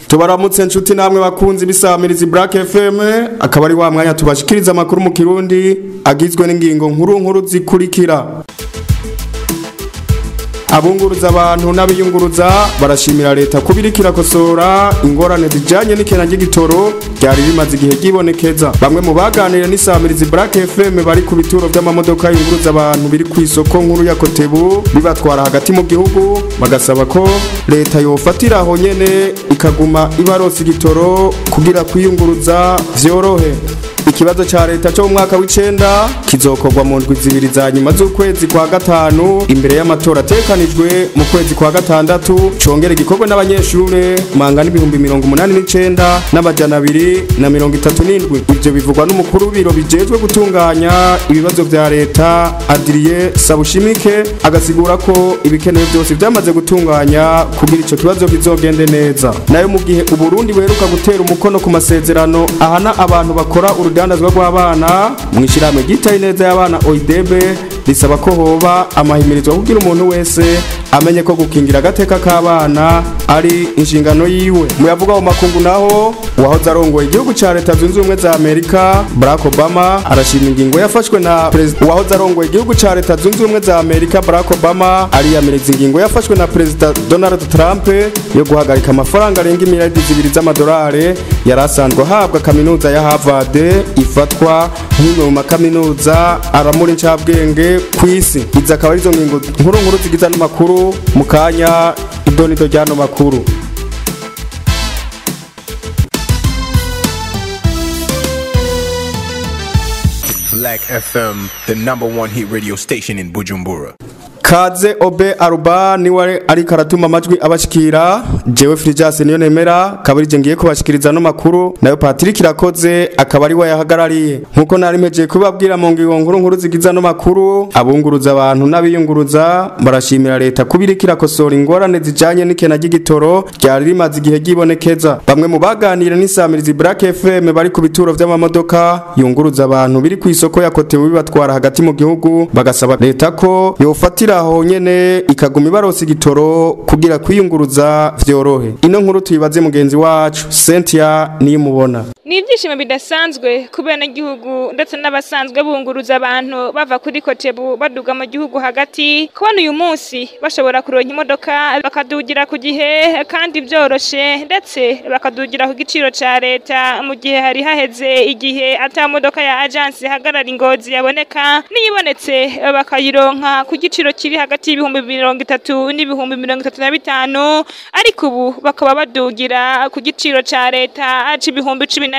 Tubaramutse nshuti namwe bakunzi bisamiriza Black FM akaba ari wa mwanya tubashikiriza amakuru mu Kirundi agizwe n'ingingo nkuru zikurikira. Abunguruza abantu n'abiyunguruza barashimira leta kubirikira kosora ingorane zijanye n'ikena ry'igitoro ryari bimaze igihe gibonekeza. Bamwe mu baganira n'isamiriza Black FM bari ku bituro by'amamodoka yunguruza abantu biri ku isoko nkuru ya Kotebu bibatwara hagati mu gihugu bagasaba ko leta yofatira aho nyene ikaguma ibaronsa igitoro kugira kwiyunguruza vyorohe. Ikibazo cha leta cyo mu mwaka w'icenda kizokorwa mu ndwi zibiri za nyuma z'ukwezi kwa gatanu imbere y'amatora atekanijwe mu kwezi kwa gatandatu congere gikorwa n'abanyeshure mangana 89 n'amajana 237. Ivyo bivugwa n'umukuru w'ibiro bijejwe gutunganya ibibazo vya leta Adrien Sabushimike agasigura ko ibikenewe byose byamaze gutunganya kugira ico kibazo bizogende neza. Nayo mu gihe Uburundi buheruka gutera umukono ku masezerano ahana abantu bakora urudandazwa rw'abana mwishirame gitaye neza y'abana OIDB risaba ko hoba amahimirizwa kugira umuntu wese amenye ko gukingira agateka k'abana ari inshingano yiwe. Muyavuga mu makungu naho wahoze arongoye igihugu ca leta zunze ubumwe za Amerika Barack Obama arashima ingingo yafashwe na wahoze arongoye igihugu ca leta zunze ubumwe za Amerika Barack Obama ariyamiriza ingingo yafashwe na President Donald Trump yo guhagarika amafaranga arenga miliyari 2 z'amadolari yarasanzwe ahabwa kaminuza ya Harvard ifatwa nk'imwe mu makaminuza aramura incabwenge kw'isi. Izi akaba arizo ngingo nkuru zigiza n'amakuru mu kanya idonido ryano makuru. Black FM, the #1 hit radio station in Bujumbura. Kaze Obe Aruba niwe ari karatuma amajwi abashikira jewe Frijas niyo nemera kabarije ngiye kubashikiriza no makuru nayo Patrick Irakoze akaba ari we yahagarariye nkuko nari meje kubabwira mu ngingo nkuru zigiza no makuru. Abunguruza abantu n'abiyunguruza barashimira leta kubirikira kosora ingorane zijanye n'ikena ry'igitoro ryari rimaze igihe gibonekeza. Bamwe mu baganira n'isamiriza Black FM bari ku bituro by'amamodoka yunguruza abantu biri ku isoko ya Kotebu bibatwara hagati mu gihugu bagasaba leta ko yofatira aho nyene ikaguma ibaronsa igitoro kugira kwiyunguruza vyorohe. Ino nkuru tuyibaze mugenzi wacu Cynthia niyo mubona. Ni ibyishimo bidasanzwe kubera igihugu ndetse n'abasanzwe bunguruza abantu bava kuri Kotebu baduga mu gihugu hagati kubona uyu munsi bashobora kuronka imodoka bakadugira ku gihe kandi byoroshe ndetse bakadugira ku giciro ca leta mu gihe hari haheze igihe ata modoka ya agence hagarara Ingozi yaboneka niyibonetse bakayironka ku giciro kiri hagati y'ibihumbi 30 n'ibihumbi 35 ariko ubu bakaba badugira ku giciro ca leta c'ibihumbi 12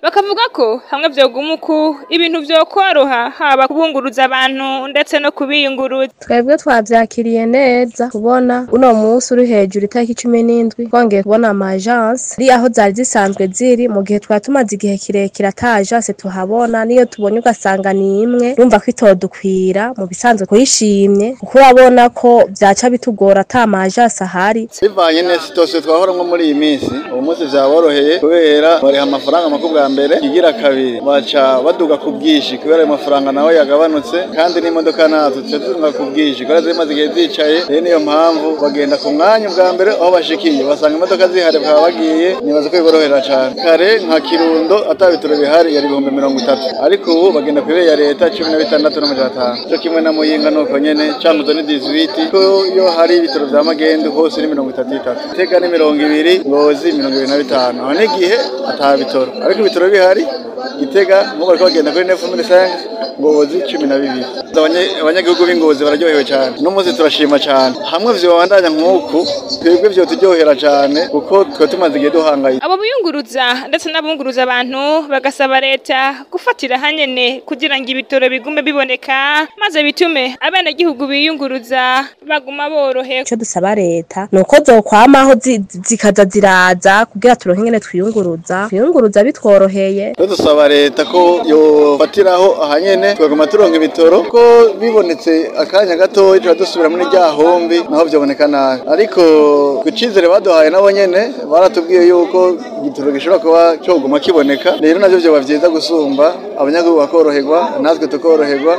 bakavuga ko hamwe vyogumuku ibintu vyokoroha haba kubunguruza abantu ndetse no kubiyunguruza. Twebwe twavyakiriye neza kubona uno munsi uri hejuru itariki 17 twongeye kubona ama agence ari aho zari zisanzwe ziri mu gihe twatumaze igihe kirekira ta agence tuhabona niyo tubonye ugasanga ni imwe urumva ko itodukwira mu bisanzwe kuyishimye kuko urabona ko vyaca bitugora ta ama agence ahari bivanye n'esitose twahoramwe muri iyi minsi uwo munsi vyaboroheye kubera bari amafaranga makubwa mbere igira kabiri baca baduga ku bwishi kubera ayo mafaranga nawe yagabanutse kandi n'imodoka nazo tutunga ku bwishi kubera zimaze igihe zicaye rero niyo mpamvu bagenda ku mwanya bwa mbere aho bashikiye basanga imodoka zihari bakaba bagiye nibaza ko biborohera cyane. Kare nka Kirundo atabitoro bihari yari 30 ariko ubu bagenda ku ya leta 16,500 cyo kimwe na Muyinga nuko nyene Cankuzo ni 18 ko yo hari ibitoro vya Magendu hose ni 33 Tega ni 20 Ngozi 25 aho n'igihe atabitoro ariko ibitoro bihari Gitega ngo bariko bagenda kuri 9,500 Ngozi 12 abanyagihugu b'Ingozi bararyohewe cyane no muzi turashima cyane hamwe vyobandanya nk'uku twebwe vyo turyohera cyane kuko twe tumaze igihe duhangaye. Abo biyunguruza ndetse n'abunguruza abantu bagasaba leta gufatira hanyene kugira ngo ibitoro bigume biboneka maze bitume abana gihugu biyunguruza baguma borohe. Cyo dusaba leta nuko zokwamaho zikaza ziraza kugira turonke ngene twiyunguruza bitworoheye. Dusaba leta ko yofatiraho ahanyene twaguma turonka ibitoro ko bibonetse akanya gato dusubira muri rya hombi naho byoboneka nabi ariko kucizere baduhaye nabo nyene baratubwiye yuko igitoro gishobora kuba cyoguma kiboneka rero navyo byo bavyiza gusumba abanyagihugu bakoroherwa natwe tukoroherwa.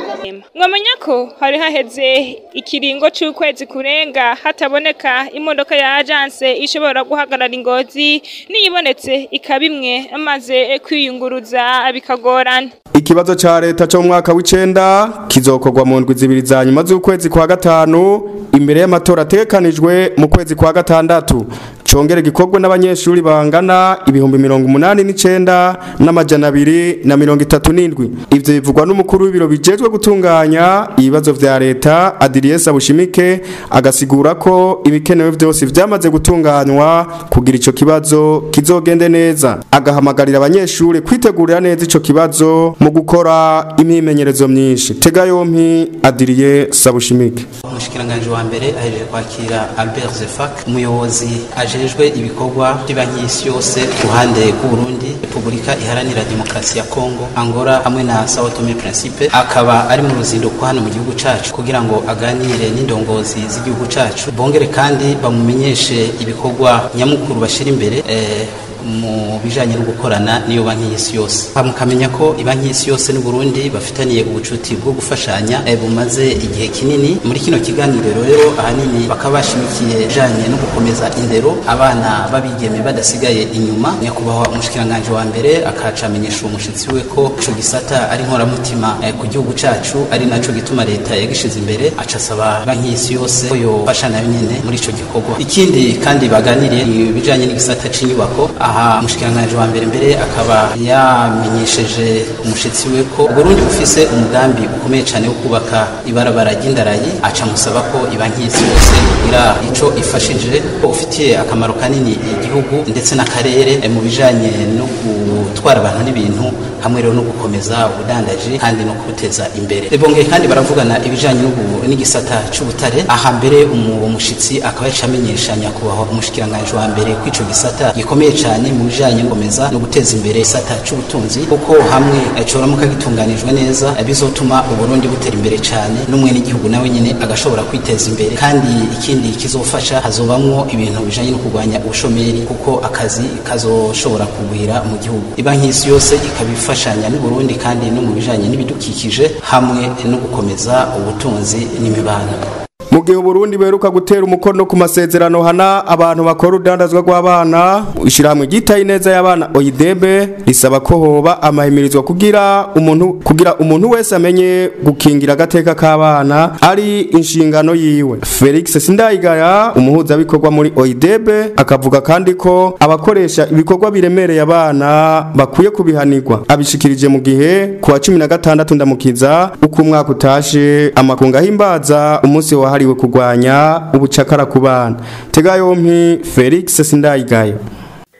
Mwamenya ko hari haheze ikiringo c'ukwezi kurenga hataboneka imodoka ya agence ishobora guhagarara Ingozi, niyibonetse ikabimwe amaze kwiyunguruza bikagorana. Ikibazo ca leta cyo mu mwaka w'icenda kizokorwa mu ndwi zibiri za nyuma z'ukwezi kwa gatanu imbere y'amatora ategekanijwe mu kwezi kwa gatandatu. Congere gikorwa n'abanyeshuri bangana ibihumbi 89 n'amajana 237. Ivyo bivugwa n'umukuru w'ibiro bijejwe gutunganya ibibazo vya leta Adrien Sabushimike, agasigura ko ibikenewe vyose vyamaze gutunganywa kugira ico kibazo kizogende neza. Agahamagarira abanyeshuri kwitegurira neza ico kibazo mu gukora imyimenyerezo myinshi. Tega yompi Adrien Sabushimike. Umushikiranganje wa mbere ahejeje kwakira Albert Zefak, umuyobozi ajejwe ibikorwa by'Ibanki y'Isi yose ruhande ku Burundi, Republika Iharanira Demokarasi ya Kongo, Angola hamwe na Sao Tome Principe, akaba ari mu ruzinduko hano mu gihugu cacu kugira ngo aganire n'indongozi z'igihugu cacu, bongere kandi bamumenyeshe ibikorwa nyamukuru bashira imbere mu bijanye no gukorana niyo Banki y'Isi yose. Mukamenya ko Ibanki y'Isi yose n'u Burundi bafitaniye ubucuti bwo gufashanya bumaze igihe kinini. Muri kino kiganiro rero ahanini bakabashimikiye bijanye no gukomeza indero abana babigeme badasigaye inyuma. Nyakubahwa umushikiranganje wa mbere akacamenyesha umushitsi we ko ico gisata ari nkoramutima ku gihugu cacu, ari naco gituma leta yagishize imbere, acasaba Banki y'Isi yose ko yofasha nayo nyene muri ico gikorwa. Ikindi kandi baganiriye bijanye n'igisata c'inyubako. Aha umushikiranganje wa mbere akaba yamenyesheje umushitsi we ko Burundi bufise umugambi ukomeye cyane wo kubaka ibarabara ry'indarayi, aca musaba ko Ibanki y'Isi yose ira ico ifashije ko ufitiye akamaro kanini igihugu ndetse n'akarere mu bijanye no gutwara abantu n'ibintu hamwe rero no gukomeza ubudandaji kandi no kubuteza imbere. Bongeye kandi baravugana ibijanye n'igisata c'ubutare. Aha mbere umushitsi akaba yacamenyeshanya kubaho umushikiranganje wa mbere kwico gisata gikomeye cyane mu bijanye ngomeza no guteza imbere isata c'ubutunzi, kuko hamwe coramuka gitunganijwe neza bizotuma Uburundi butera imbere cyane n'umwe n'igihugu nawe nyene agashobora kwiteza imbere. Kandi ikindi kizofasha hazobamwo ibintu bijanye no kugwanya ubushomeri, kuko akazi kazoshobora kugwira mu gihugu. Ibanki y'Isi yose ikabifashanya n'u Burundi kandi no mu bijanye n'ibidukikije hamwe no gukomeza ubutunzi n'imibano. Mu gihe Burundi beruka gutera umukono ku masezerano hana abantu bakora udandazwa rw'abana, ishirahamwe gitaye neza y'abana OIDB risaba ko hoba amahimirizwa kugira umuntu wese amenye gukingira agateka k'abana ari inshingano yiwe. Felix Sindayigaya, umuhuza bikorwa muri OIDB, akavuga kandi ko abakoresha ibikorwa biremereye abana bakwiye kubihanirwa. Abishikirije mu gihe kuwa 16 ndamukiza uko umwaka utashe amakunga himbaza umunsi wa hariwe kugwanya ubucakara ku bana. Tega yompi Felix Sindayigaya.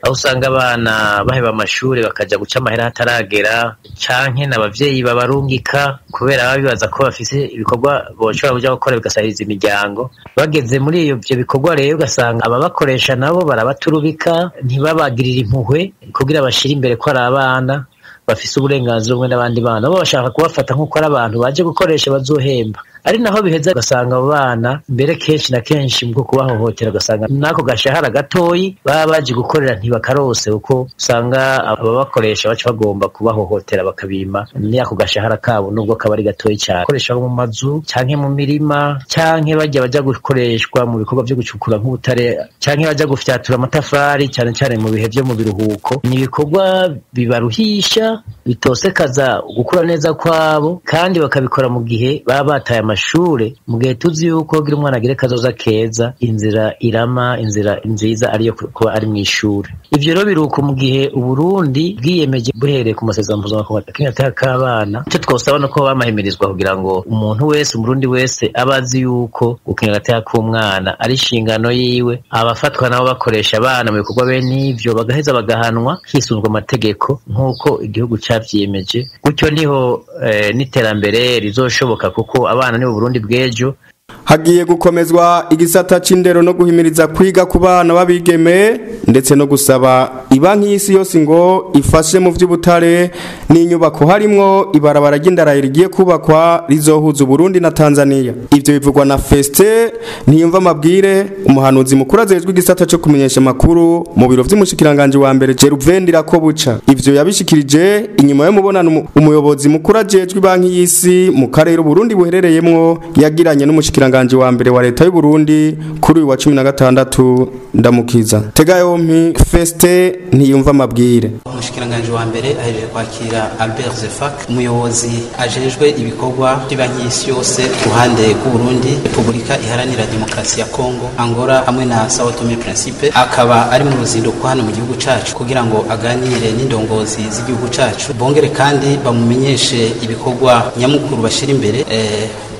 Aho usanga abana baheba amashuri bakaja guca amahera hataragera, canke n'abavyeyi babarungika kubera babibaza ko bafise ibikorwa boshobora kuja gukora bigasahiriza imiryango. Bageze muri ivyo bikorwa rero ugasanga ababakoresha nabo barabaturubika, ntibabagirira impuhwe kugira bashira imbere ko ari abana bafise uburenganzira bumwe n'abandi bana, bo bashaka kubafata nk'uko ari abantu baje gukoresha bazohemba. Ari naho biheza ugasanga abo bana mbere kenshi na kenshi mu kubahohotera, ugasanga nako gashahara gatoyi baba baje gukorera ntibakarose, uko usanga ababakoresha baca bagomba kubahohotera bakabima n'ako gashahara kabo nubwo kaba ari gatoyi cyane. Koresha mu mazu canke mu mirima canke baja gukoreshwa mu bikorwa byo gucukura nk'ubutare canke baja gufyatura amatafari cyane cyane mu bihe byo mu biruhuko. Ni ibikorwa bibaruhisha, bitosekaza gukura neza kwabo, kandi bakabikora mu gihe baba bataye amashure, mu gihe tuzi yuko kugira umwana agire kazoza keza inzira irama, inzira nziza ariyo kuba ari mu ishuri. Ivyo rero biruko mu gihe Uburundi bwiyemeje buhereye ku masezerano mpuzamakungu y'agateka k'abana. Icyo twosaba no ko bamahimirizwa kugira ngo umuntu wese, umurundi wese abazi yuko gukinga agateka k'umwana ari inshingano yiwe, abafatwa nabo bakoresha abana mu bikorwa bene ivyo bagaheza bagahanwa hisunzwe amategeko nk'uko igihugu cavyiyemeje. Gutyo niho n'iterambere rizoshoboka, kuko abana ni Burundi bw'ejo. Hagiye gukomezwa igisata c'indero no guhimiriza kwiga ku bana babigeme ndetse no gusaba ibanki y'isi yose ngo ifashe mu vy'ubutare n'inyubako harimwo ibarabara ry'indarayi rigiye kubakwa rizohuza Burundi na Tanzania. Ivyo bivugwa na Feste Ntiyumva Mabwire, umuhanuzi mukuru azejwe igisata cyo kumenyesha makuru mu biro vy'umushikiranganje wa mbere Geruvendira ko buca. Ivyo yabishikirije inyuma yo mubonano umuyobozi mukuru ajejwe ibanki y'isi mu karere Burundi buherereyemwo yagiranye n'umushikiranganje wa mbere wa leta y'u Burundi kuri uyu wa 16 ndamukiza. Tega yompi Feste Ntiyumva Mabwire. Umushikiranganje wa mbere ahejeje kwakira Albert Zefak, umuyobozi ajejwe ibikorwa by'ibanki y'isi yose ruhande ku Burundi, Republika Iharanira Demokarasi ya Kongo, Angola hamwe na Sao Tome Principe. Akaba ari mu ruzinduko hano mu gihugu cacu kugira ngo aganire n'indongozi z'igihugu cacu, bongere kandi bamumenyeshe ibikorwa nyamukuru bashira imbere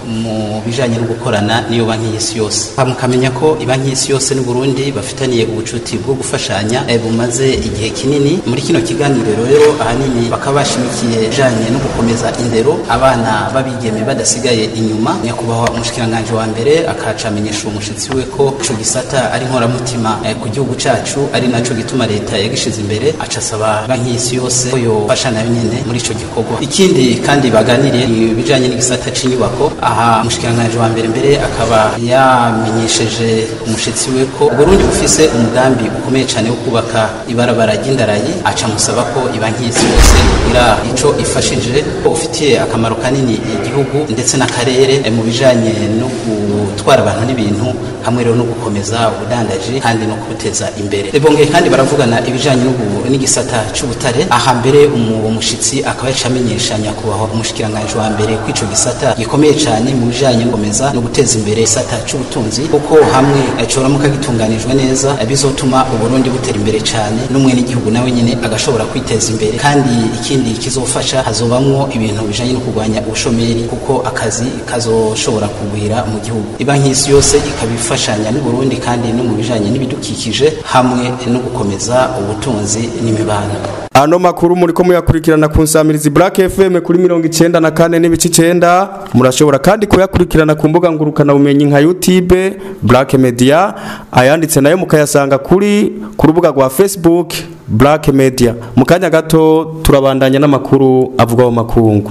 mu bijanye no gukorana niyo banki y'isi yose. Bamukamenya ko ibanki y'isi yose n'u Burundi bafitaniye ubucuti bwo gufashanya bumaze igihe kinini. Muri kino kiganiro rero ahanini bakabashimikiye bijanye no gukomeza indero abana babigeme badasigaye inyuma. Nyakubahwa umushikiranganje wa mbere akacamenyesha umushitsi we ko ico gisata ari nkoramutima ku gihugu cacu, ari naco gituma leta yagishize imbere. Acasaba banki y'isi yose ko yofasha nayo nyene muri ico gikorwa. Ikindi kandi baganiriye bijanye n'igisata c'inyubako. Umushikiranganje wa mbere akaba yamenyesheje umushitsi we ko Burundi bufise umugambi ukomeye cyane wo kubaka ibarabara ry'indarayi. Aca musaba ko ibanki y'isi yose kugira ico ifashije ko ufitiye akamaro kanini igihugu ndetse n'akarere mu bijanye no gutwara abantu n'ibintu hamwe rero no gukomeza ubudandaji kandi no kubuteza imbere. Bongeye kandi baravugana ibijanye n'igisata c'ubutare. Aha mbere umushitsi akaba yacamenyeshanya kubaho umushikiranganje wa mbere kwico gisata gikomeye cyane mu bijanye ngomeza no guteza imbere isata c'ubutunzi, kuko hamwe acoramuka gitunganijwe neza bizotuma Uburundi butera imbere cyane n'umwe n'igihugu nawe nyene agashobora kwiteza imbere. Kandi ikindi kizofasha hazobamwo ibintu bijanye no kugwanya ubushomeri, kuko akazi kazoshobora kugwira mu gihugu. Ibanki y'isi yose ikabifashanya n'u Burundi kandi no mu bijanye n'ibidukikije hamwe no gukomeza ubutunzi n'imibano. Ano makuru muriko muyakurikirana ku nsamirizi Black FM kuri 94 n'ibice 9. Murashobora kandi kuyakurikirana ku mbuga ngurukana bumenyi nka YouTube Black Media, ayanditse nayo mukayasanga ku rubuga rwa Facebook Black Media. Mukanya gato turabandanya n'amakuru avuga mu makungu.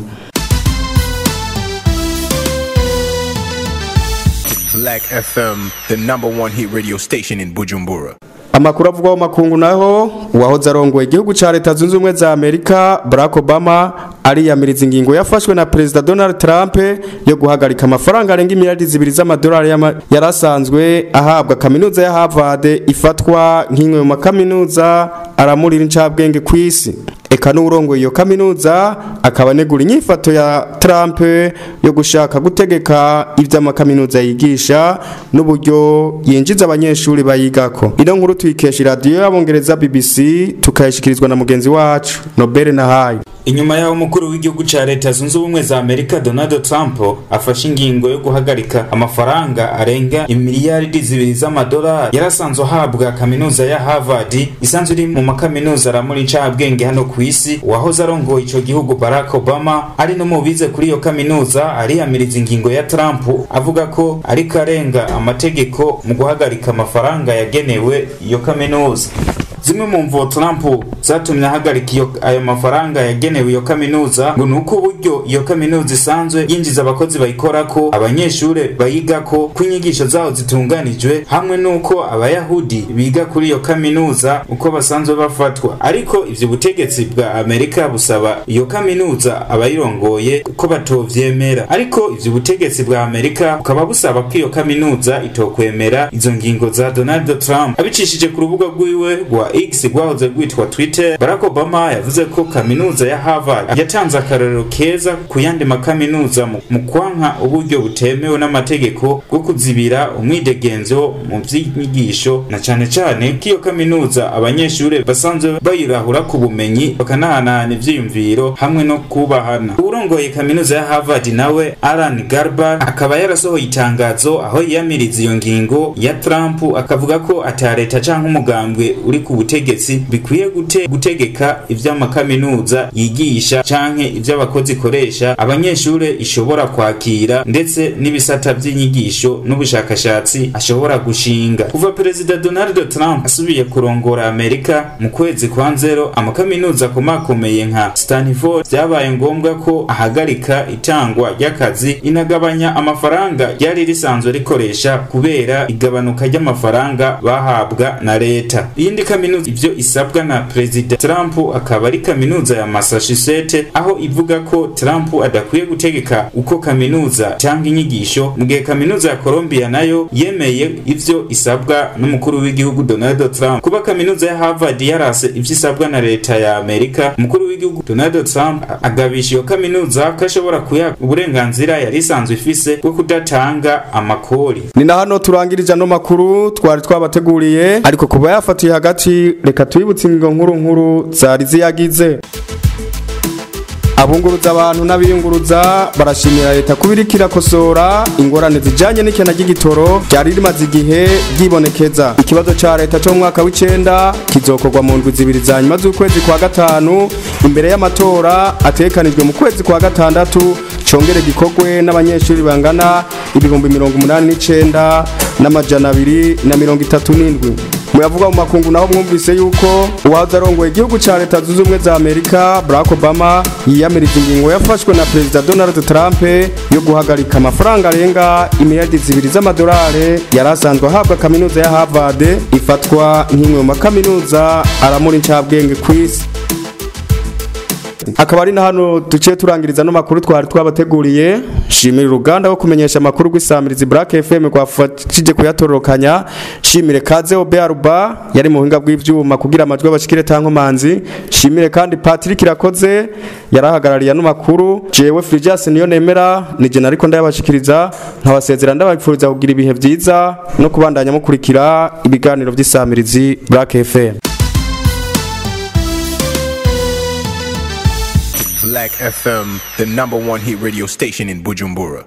Black FM, the #1 hit radio station in Bujumbura. Amakuru avuga mu makungu naho uwahoze arongoye igihugu ca Leta Zunze Ubumwe za Amerika Barack Obama ariyamiriza ingingo yafashwe na President Donald Trump yo guhagarika amafaranga arenga miliyari 2 z'amadolari yarasanzwe ahabwa kaminuza ya Harvard ifatwa nk'imwe mu makaminuza aramurira incabwenge kw'isi. Eka n'urongoye iyo kaminuza akaba negura inyifato ya Trump yo gushaka gutegeka ivy'amakaminuza yigisha n'uburyo yinjiza abanyeshuri bayigako. Ino nkuru tuyikesha radio y'abongereza BBC tukayishikirizwa na mugenzi wacu Nobel Nahayo. Inyuma yaho umukuru w'igihugu ca Leta Zunze Ubumwe za Amerika Donald Trump afashe ingingo yo guhagarika amafaranga arenga imiliyari 2 z'amadolari yarasanzwe ahabwa kaminuza ya Harvard isanzwe iri mu makaminuza aramuri incabwenge hano kw'isi, wahoze arongoye ico gihugu Barack Obama ari no mubize kuri iyo kaminuza ariyamiriza ingingo ya Trump avuga ko ari karenga amategeko mu guhagarika amafaranga yagenewe iyo kaminuza. Zimwe mu mvo Trump zatumye ahagarika ayo mafaranga yagenewe iyo kaminuza ngo nuko uburyo iyo kaminuza isanzwe yinjiza abakozi bayikorako, abanyeshure bayigako, kwinyigisho zaho zitunganijwe, hamwe nuko abayahudi biga kuri iyo kaminuza uko basanzwe bafatwa. Ariko ivyo butegetsi bwa Amerika busaba iyo kaminuza abayirongoye ko batovyemera. Ariko ivyo butegetsi bwa Amerika bukaba busaba ko iyo kaminuza itokwemera izo ngingo za Donald Trump. Abicishije ku rubuga rwiwe rwa X rwahoze rwitwa Twitter, Barack Obama yavuze ko kaminuza ya Harvard yatanze akarorero keza ku yandi makaminuza mu kwanka uburyo butemewe n'amategeko bwo kuzibira umwidegenzo mu vy'inyigisho, na cane cane ko iyo kaminuza abanyeshure basanzwe bayirahura ku bumenyi bakanahanahana ivyiyumviro hamwe no kubahana. Urongoye kaminuza ya Harvard nawe Alan Garber akaba yarasohoye itangazo aho yiyamiriza iyo ngingo ya Trump, akavuga ko ata leta canke umugambwe uri ku butegetsi bikwiye gutegeka ivy'amakaminuza yigisha canke ivy'abakozi koresha abanyeshure ishobora kwakira ndetse n'ibisata vy'inyigisho n'ubushakashatsi ashobora gushinga. Kuva Perezida Donald Trump asubiye kurongora Amerika mu kwezi kwa nzero, amakaminuza akomakomeye nka Stanford vyabaye ngombwa ko ahagarika itangwa ry'akazi, inagabanya amafaranga ryari risanzwe rikoresha kubera igabanuka ry'amafaranga bahabwa na leta. Iyindi kaminuza ivyo isabwa na Perezida Trump akaba ari kaminuza ya Massachusetts, aho ivuga ko Trump adakwiye gutegeka uko kaminuza cyangwa inyigisho, mu gihe kaminuza ya Columbia nayo yemeye ivyo isabwa n'umukuru w'igihugu Donald Trump. Kuba kaminuza ya Harvard yarase ivyo isabwa na leta ya Amerika, umukuru w'igihugu Donald Trump agabisha iyo kaminuza ko ashobora kuya uburenganzira yari isanzwe ifise bwo kudatanga amakori. Ni na hano turangirije no makuru twari twabateguriye, ariko kuba yafatiye hagati reka twibutse ingingo nkuru zari ziyagize. Abunguruza abantu n'abiyunguruza barashimira leta kubirikira kosora ingorane zijanye n'ikena ry'igitoro ryari rimaze igihe ryibonekeza. Ikibazo ca leta cyo mu mwaka w'9 kizokorwa mu ndwi zibiri za nyuma z'ukwezi kwa gatanu imbere y'amatora atekanijwe mu kwezi kwa gatandatu, congere gikorwe n'abanyeshuri bangana 89,237. Muyavuga mu makungu naho mwumvise yuko uwaza arongoye igihugu ca leta zunze ubumwe za Amerika Barack Obama yiyamiriza ingingo yafashwe na Perezida Donald Trump yo guhagarika amafaranga arenga imiliyardi 2 z'amadolari yari asanzwe ahabwa kaminuza ya Harvard, ifatwa nk'imwe mu makaminuza aramura incabwenge kw'isi. Akaba ari na hano duciye turangiriza no makuru twari twabateguriye. Shimira uruganda wo kumenyesha makuru rw'isamirizi Black FM kwafatije kuyatororokanya. Shimire Kaze Obearuba yari mu buhinga bw'ivyuma kugira amajwi abashikire tankomanzi. Shimire kandi Patrick Irakoze yarahagarariye no makuru. Jewe Frigias niyo nemera nije nariko ndabashikiriza, nkabasezera ndabapfuriza kugira ibihe vyiza no kubandanya mukurikira ibiganiro vy'isamirizi Black FM. Black FM, the #1 hit radio station in Bujumbura.